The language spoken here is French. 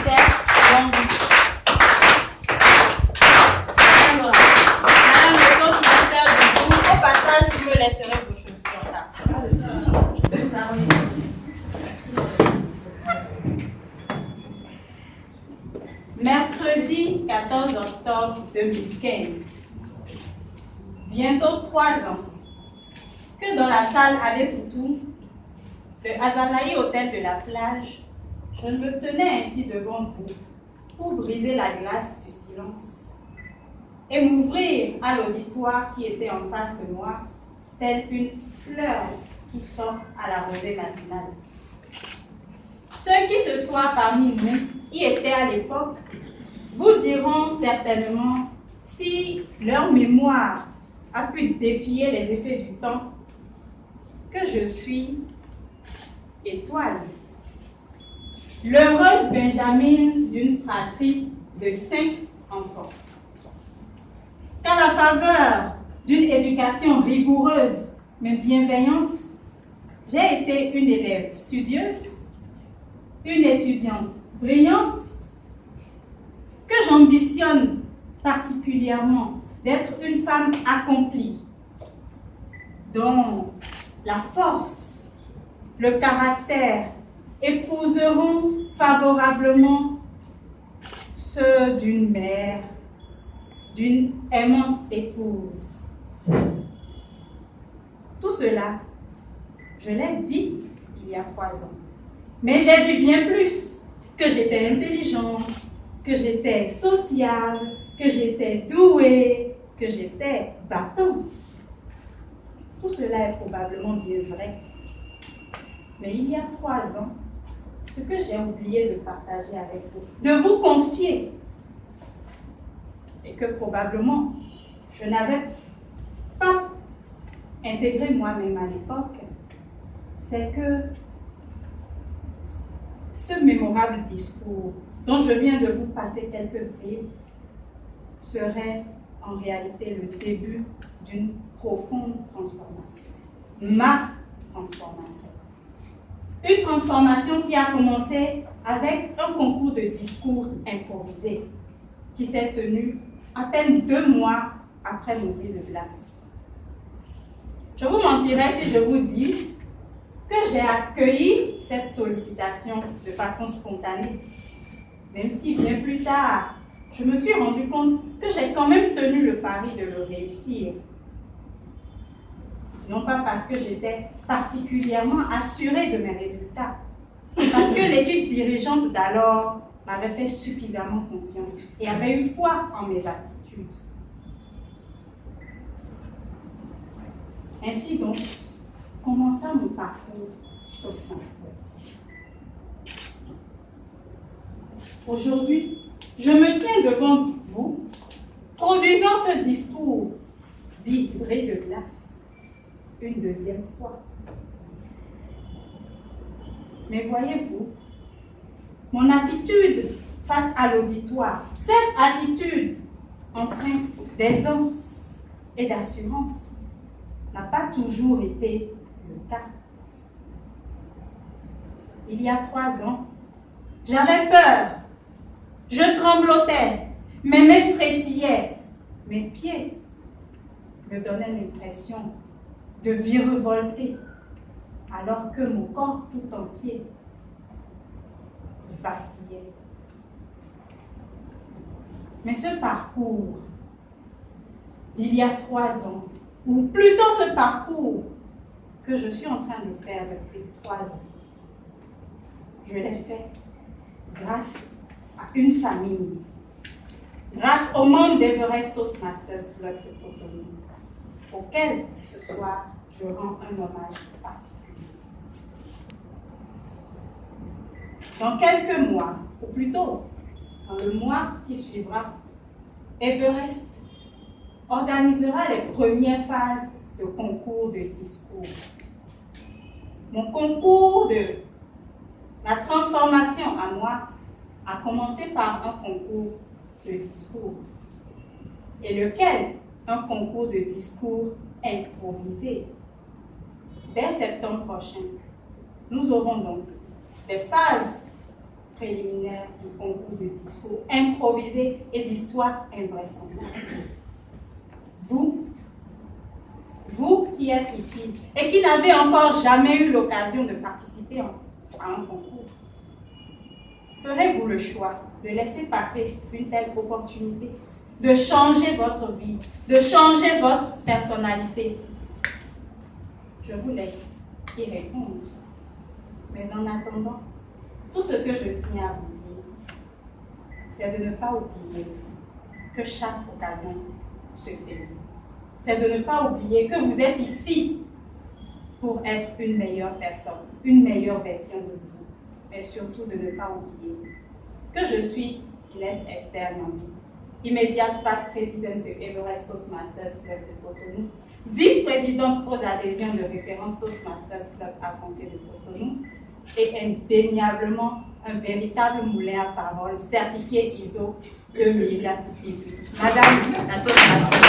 ministère. Donc, alors, Madame le Toastmaster du jour, au passage, vous me laisserez vos chaussures là. Mercredi 14 octobre 2015, bientôt 3 ans, que dans la salle Adétoutou, de Azalaï Hôtel de la Plage, je me tenais ainsi devant vous pour briser la glace du silence et m'ouvrir à l'auditoire qui était en face de moi, telle une fleur qui s'offre à la rosée matinale. Ceux qui ce soir parmi nous y étaient à l'époque vous diront certainement si leur mémoire a pu défier les effets du temps que je suis étoile, l'heureuse Benjamine d'une fratrie de 5 enfants. Qu'à la faveur d'une éducation rigoureuse mais bienveillante, j'ai été une élève studieuse, une étudiante brillante, que j'ambitionne particulièrement d'être une femme accomplie, dont la force, le caractère épouseront favorablement ceux d'une mère, d'une aimante épouse. Tout cela, je l'ai dit il y a 3 ans. Mais j'ai dit bien plus, que j'étais intelligente, que j'étais sociale, que j'étais douée, que j'étais battante. Tout cela est probablement bien vrai. Mais il y a 3 ans, ce que j'ai oublié de partager avec vous, de vous confier, et que probablement je n'avais pas intégré moi-même à l'époque, c'est que ce mémorable discours dont je viens de vous passer quelques bribes serait en réalité le début d'une profonde transformation. Ma transformation. Une transformation qui a commencé avec un concours de discours improvisé qui s'est tenu à peine 2 mois après mon bris de glace. Je vous mentirais si je vous dis que j'ai accueilli cette sollicitation de façon spontanée, même si bien plus tard, je me suis rendu compte que j'ai quand même tenu le pari de le réussir. Non pas parce que j'étais particulièrement assurée de mes résultats, mais parce que l'équipe dirigeante d'alors m'avait fait suffisamment confiance et avait eu foi en mes aptitudes. Ainsi donc, commença mon parcours Toastmaster. Aujourd'hui, je me tiens devant vous, produisant ce discours dit bris de glace, une 2e fois. Mais voyez-vous, mon attitude face à l'auditoire, cette attitude empreinte d'aisance et d'assurance, n'a pas toujours été le cas. Il y a 3 ans, j'avais peur, je tremblotais, mes mains frétillaient, mes pieds me donnaient l'impression de virevolter, alors que mon corps tout entier vacillait. Mais ce parcours d'il y a 3 ans, ou plutôt ce parcours que je suis en train de faire depuis 3 ans, je l'ai fait grâce à une famille, grâce aux membres d'Everest Toastmasters Club de Cotonou, auquel ce soir je rends un hommage particulier. Dans quelques mois, ou plutôt dans le mois qui suivra, Everest organisera les premières phases de concours de discours. Mon concours de ma transformation à moi a commencé par un concours de discours. Et lequel? Un concours de discours improvisé. Dès septembre prochain, nous aurons donc des phases préliminaire du concours de discours improvisé et d'histoire invraisemblable. Vous qui êtes ici et qui n'avez encore jamais eu l'occasion de participer à un concours, ferez-vous le choix de laisser passer une telle opportunité, de changer votre vie, de changer votre personnalité? Je vous laisse y répondre. Mais en attendant, tout ce que je tiens à vous dire, c'est de ne pas oublier que chaque occasion se saisit. C'est de ne pas oublier que vous êtes ici pour être une meilleure personne, une meilleure version de vous. Mais surtout de ne pas oublier que je suis Inès Esther Nambi, immédiate vice-présidente de Everest Toastmasters Club de Cotonou, vice-présidente aux adhésions de référence Toastmasters Club à Français de Cotonou, et indéniablement un véritable moulin à parole certifié ISO 2018. Madame la Toastmaster.